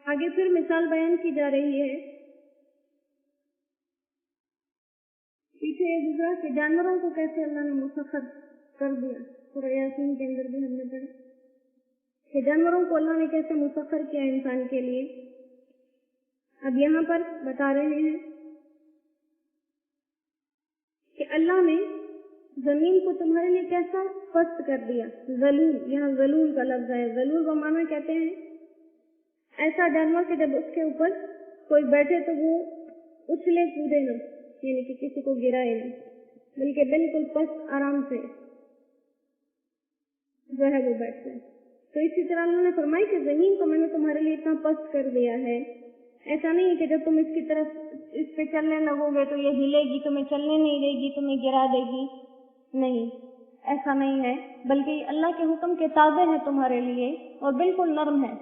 आगे फिर मिसाल बयान की जा रही है। पीछे ये गुजरा कि जानवरों को कैसे अल्लाह ने मुसख्खर कर दिया, सूरह यासीन के अंदर भी हमने पढ़ा कि जानवरों को अल्लाह ने कैसे मुसख्खर किया इंसान के लिए। अब यहाँ पर बता रहे हैं कि अल्लाह ने जमीन को तुम्हारे लिए कैसा पस्त कर दिया। जलूल, यहाँ जलूल का लफ्ज है। जलूल का माना कहते हैं ऐसा जानवर कि जब उसके ऊपर कोई बैठे तो वो उछले कूदे न, यानी कि किसी को गिराए न, बल्कि बिल्कुल पस्त आराम से जो है वो बैठते हैं। तो इसी तरह उन्होंने फरमाई कि जमीन को मैंने तुम्हारे लिए इतना पस्त कर दिया है। ऐसा नहीं है कि जब तुम इसकी तरफ इस पे चलने लगोगे तो ये हिलेगी, तुम्हें चलने नहीं देगी, तुम्हें गिरा देगी। नहीं, ऐसा नहीं है, बल्कि अल्लाह के हुक्म के ताबे है तुम्हारे लिए और बिल्कुल नरम है।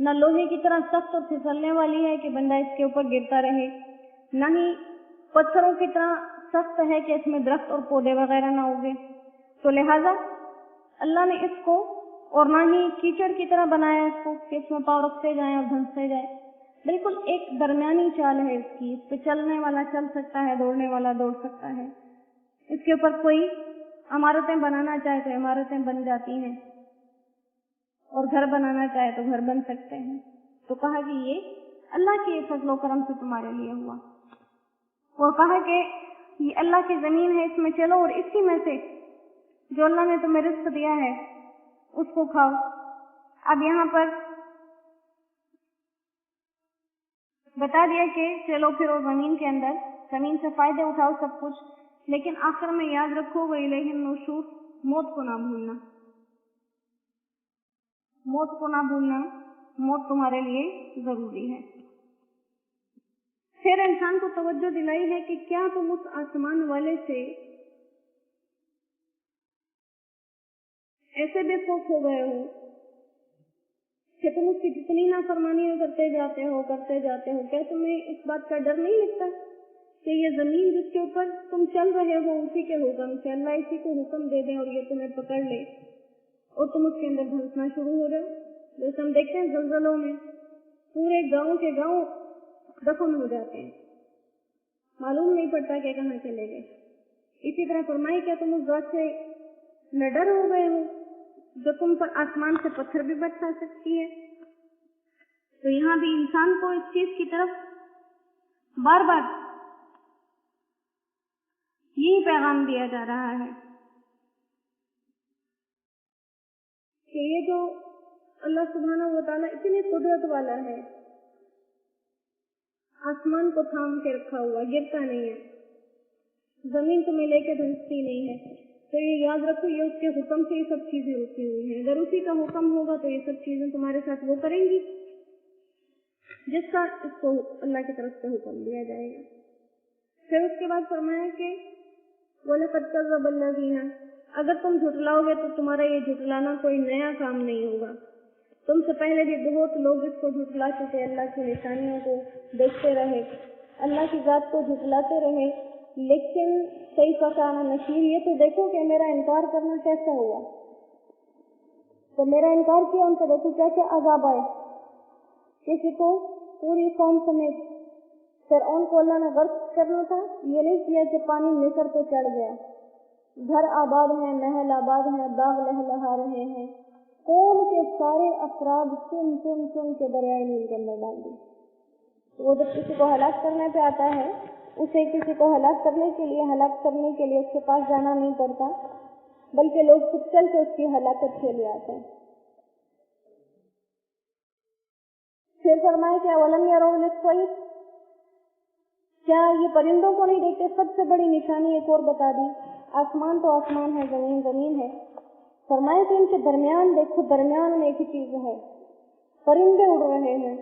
न लोहे की तरह सख्त और फिसलने वाली है कि बंदा इसके ऊपर गिरता रहे, न ही पत्थरों की तरह सख्त है कि इसमें दरख्त और पौधे वगैरह ना उगे। तो लिहाजा अल्लाह ने इसको, और ना ही कीचड़ की तरह बनाया इसको कि इसमें पाँव रखते जाएं और धंसते जाए। बिल्कुल एक दरमियानी चाल है इसकी। इस पे चलने वाला चल सकता है, दौड़ने वाला दौड़ सकता है। इसके ऊपर कोई इमारतें बनाना चाहे तो इमारतें बन जाती हैं, और घर बनाना चाहे तो घर बन सकते हैं। तो कहा कि ये अल्लाह के फजलो करम से तुम्हारे लिए हुआ, और कहा कि ये अल्लाह की जमीन है, इसमें चलो और इसी में से जो अल्लाह ने तुम्हें रिस्क दिया है उसको खाओ। अब यहाँ पर बता दिया कि चलो फिरो जमीन के अंदर, जमीन से फायदे उठाओ सब कुछ, लेकिन आखिर में याद रखो व इलैहिन नुशूर, मौत को ना भूलना। मौत को ना भूलना, मौत तुम्हारे लिए जरूरी है। फिर इंसान को तवज्जो दिलाई है कि क्या तुम उस आसमान वाले से ऐसे बेखौफ हो गए हो कि तुम उसकी जितनी नाफरमानियां करते जाते हो। क्या तुम्हें इस बात का डर नहीं लगता कि ये जमीन जिसके ऊपर तुम चल रहे हो उसी के हुक्म से अल्लाह इसी को हुक्म दे दे और ये तुम्हें पकड़ ले और तुम उसके अंदर धंसना शुरू हो जाओ। जैसे हम देखते हैं जलजलों में पूरे गांव के गांव दफन हो जाते हैं, मालूम नहीं पड़ता कि कहाँ चले गए। इसी तरह फरमाई क्या तुम उस बात से न डर हो गए हो जो तुम पर आसमान से पत्थर भी बरसा सकती है। तो यहाँ भी इंसान को इस चीज की तरफ बार बार यही पैगाम दिया जा रहा है कि ये जो अल्लाह सुब्हानहू व तआला इतनी कुदरत वाला है, आसमान को थाम के रखा हुआ, गिरता नहीं है, जमीन तुम्हें लेके धंसती नहीं है, तो ये याद रखो ये उसके हुक्म से ये सब चीजें रुकी हुई हैं। अगर उसी का हुक्म होगा तो ये सब चीजें तुम्हारे साथ वो करेंगी जिसका इसको अल्लाह की तरफ से हुक्म दिया जाएगा। फिर उसके बाद फरमाया कि वलक़द कज़्ज़ब अल्लज़ीना, अगर तुम झुटलाओगे तो तुम्हारा ये झुटलाना कोई नया काम नहीं होगा। तुमसे पहले भी बहुत लोग इसको झुटला चुके, अल्लाह की निशानियों को देखते रहे, अल्लाह की जात को झुटलाते रहे, लेकिन कैफ़ कान नकीर, ये तो देखो कि मेरा इनकार करना कैसा हुआ। तो मेरा इनकार किया उनको, देखो क्या क्या अज़ाब आए। किसी को पूरी कौम समेत फ़िरऔन को अल्लाह ने गर्क करना था, ये नहीं किया कि पानी मिस्र पे चढ़ गया। घर आबाद हैं, महल आबाद हैं, बाग लहलहा रहे हैं, कौम के सारे अफराद चुन चुन चुन के दरियाए नील के अंदर डाल दी। वो जब किसी को हलाक करने पे आता है, उसे किसी को हलाक करने के लिए उसके पास जाना नहीं पड़ता, बल्कि लोग खुद चल के उसकी हलाकत के लिए आते हैं। फिर फरमाए क्या वलम यरौ लित्तैर, क्या ये परिंदों को नहीं देखते। सबसे बड़ी निशानी एक और बता दी, आसमान तो आसमान है, जमीन जमीन है। फरमाए कि इनके दरमियान देखो, दरमियान में एक ही चीज है, परिंदे उड़ रहे हैं,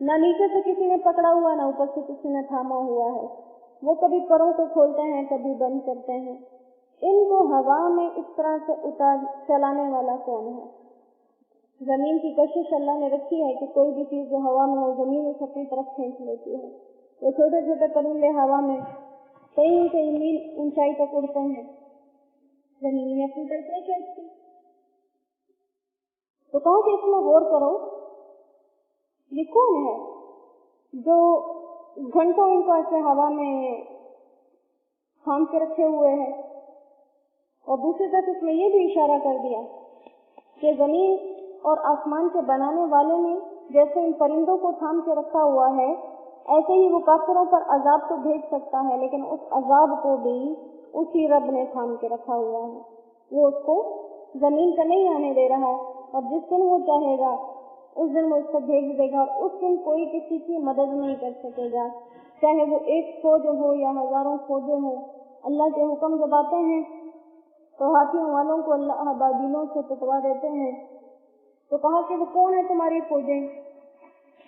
ना नीचे से किसी ने पकड़ा हुआ, ना ऊपर से किसी ने थामा हुआ है। वो कभी परों को खोलते हैं, कभी बंद करते हैं। इनको हवा में इस तरह से उतार चलाने वाला कौन है। जमीन की कशिश अल्लाह ने रखी है कि कोई भी चीज जो हवा में हो जमीन उसे अपनी तरफ खींच लेती है। वो छोटे छोटे परिंदे हवा में कई कई मील ऊंचाई तक उड़ते हैं, जमीन में अपनी तरफ नहीं खींचती। तो कहो कि इसमें गौर करो, ये कौन है जो घंटों इनको ऐसे हवा में थाम के रखे हुए है? और दूसरी तरफ इसमें ये भी इशारा कर दिया कि जमीन और आसमान के बनाने वाले ने जैसे इन परिंदों को थाम के रखा हुआ है, ऐसे ही वो काफिरों पर अजाब तो भेज सकता है, लेकिन उस अजाब को भी उसी रब ने थाम के रखा हुआ है। वो उसको जमीन पर नहीं आने दे रहा, और जिस दिन वो चाहेगा उस दिन वो उसको भेज देगा, और उस दिन कोई किसी की मदद नहीं कर सकेगा, चाहे वो एक फौज हो या हजारों फौजें हो। अल्लाह के हुक्म जब आते हैं तो हाथियों वालों को अल्लाह बादलों से पिटवा देते हैं। तो कहा कि वो कौन है तुम्हारी फौजें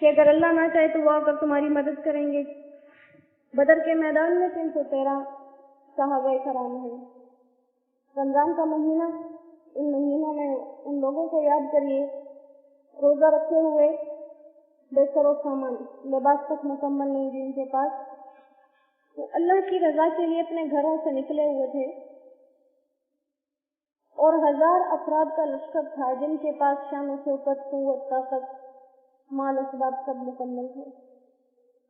कि अगर अल्लाह ना चाहे तो वो आकर तुम्हारी मदद करेंगे। बदर के मैदान में 313 सहाबा कराम हैं। रमजान का महीना, इन महीनों में उन लोगों को याद करिए, रोजा रखे हुए, बेसरो सामान, लिबास तक मुकम्मल नहीं जिनके पास, वो अल्लाह की रजा के लिए अपने घरों से निकले हुए थे, और 1000 अफराद का लश्कर था जिनके पास शान शौकत, कुव्वत, ताकत, माल असबाब सब मुकम्मल थे।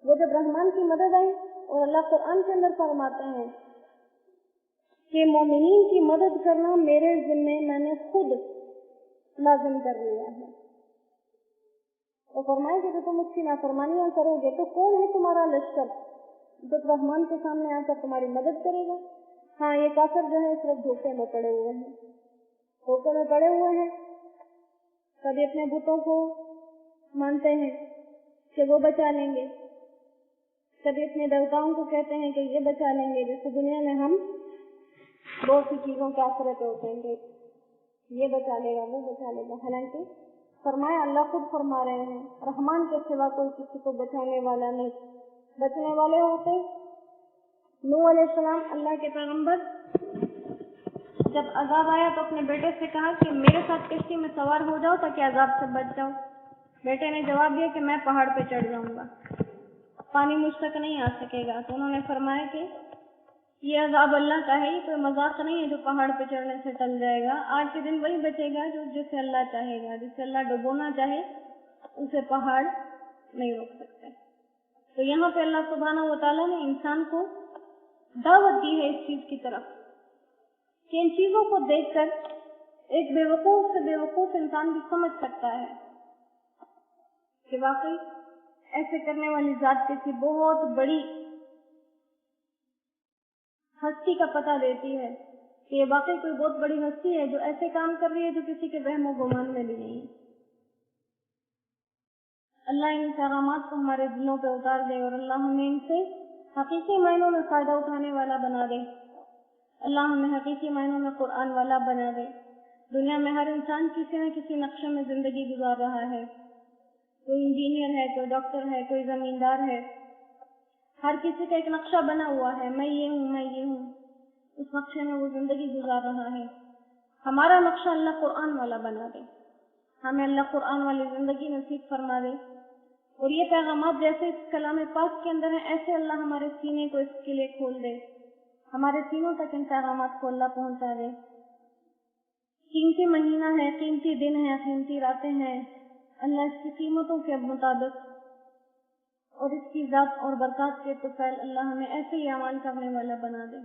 वो जब रहमान की मदद आई, और अल्लाह कुरान के अंदर फरमाते हैं कि मोमिनीन की मदद करना मेरे जिम्मे मैंने खुद लाजिम कर लिया है। तो फरमाए कि तुम उसकी नाफरमानियां करोगे तो कौन है तुम्हारा लश्कर जो रहमान के सामने आकर तुम्हारी मदद करेगा? हाँ, ये काफिर जो है सिर्फ धोखे में पड़े हुए हैं, धोखे में पड़े हुए हैं। कभी अपने बुतों को मानते हैं कि वो बचा लेंगे, कभी अपने देवताओं को कहते हैं कि ये बचा लेंगे। जैसे दुनिया में हम बहुत सी चीजों के आसरे पे होते हैं कि ये बचा लेगा, वो बचा लेगा। हालांकि फरमाया, अल्लाह खुद फरमा रहे हैं, रहमान के सिवा कोई किसी को बचाने वाला नहीं। बचने वाले होते नूह अलैहिस्सलाम, अल्लाह के पैगंबर, जब अजाब आया तो अपने बेटे से कहा कि मेरे साथ किश्ती में सवार हो जाओ ताकि अजाब से बच जाओ। बेटे ने जवाब दिया कि मैं पहाड़ पे चढ़ जाऊंगा, पानी मुझ तक नहीं आ सकेगा। तो उन्होंने फरमाया कि ये अजाब अल्लाह का है, ये कोई मजाक नहीं है जो पहाड़ पे चढ़ने से टल जाएगा। आज के दिन वही बचेगा जो जिसे अल्लाह चाहेगा, जिसे अल्लाह डुबोना चाहे उसे पहाड़ नहीं रोक सकते। तो यहाँ पे अल्लाह सुब्हानहू व तआला ने इंसान को दावत दी है इस चीज की तरफ कि इन चीजों को देखकर एक बेवकूफ से बेवकूफ इंसान भी समझ सकता है कि वाकई ऐसे करने वाली जात किसी बहुत बड़ी हस्ती का पता देती है कि ये वाकई कोई बहुत बड़ी हस्ती है जो ऐसे काम कर रही है जो किसी के वहम गुमान में भी नहीं है। अल्लाह इन पैगामात को हमारे दिलों पे उतार दे और अल्लाह हमें इनसे हकीकी मायनों में फायदा उठाने वाला बना दे। अल्लाह हमें हकीकी मायनों में कुरान वाला बना दे। दुनिया में हर इंसान किसी न किसी नक्शे में जिंदगी गुजार रहा है। कोई इंजीनियर है, कोई डॉक्टर है, कोई जमींदार है, हर किसी का एक नक्शा बना हुआ है, मैं ये हूँ, मैं ये हूँ। उस नक्शे में वो जिंदगी गुजार रहा है। हमारा नक्शा अल्लाह कुरान वाला बना दे, हमें अल्लाह कुरान वाली जिंदगी नसीब फरमा दे। और ये पैगामात जैसे इस कलाम पाक के अंदर है, ऐसे अल्लाह हमारे सीने को इसके लिए खोल दे, हमारे सीनों तक इन पैगामात को अल्लाह पहुंचा दे। कीमती महीना है, कीमती दिन है, कीमती रातें हैं। अल्लाह इसकी कीमतों के मुताबिक और इसकी जात और बरकत के तुफैल अल्लाह हमें ऐसे ही अमल करने वाला बना दे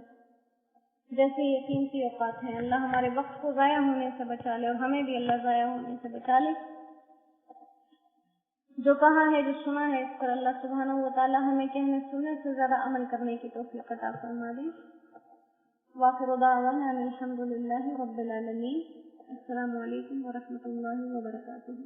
जैसे ये कीमती औकात हैं। अल्लाह हमारे वक्त को जाया होने से बचा ले और हमें भी अल्लाह जाया होने से बचा ले। जो कहा है, जो सुना है, इस पर अल्लाह सुब्हानहू व तआला हमें कहने सुनने से ज्यादा अमल करने की तौफीक अता फरमा दे। वाखिरु दाअवाना अनिल हम्दुलिल्लाहि रब्बिल आलमीन। अस्सलामु अलैकुम व रहमतुल्लाहि व बरकातुहू।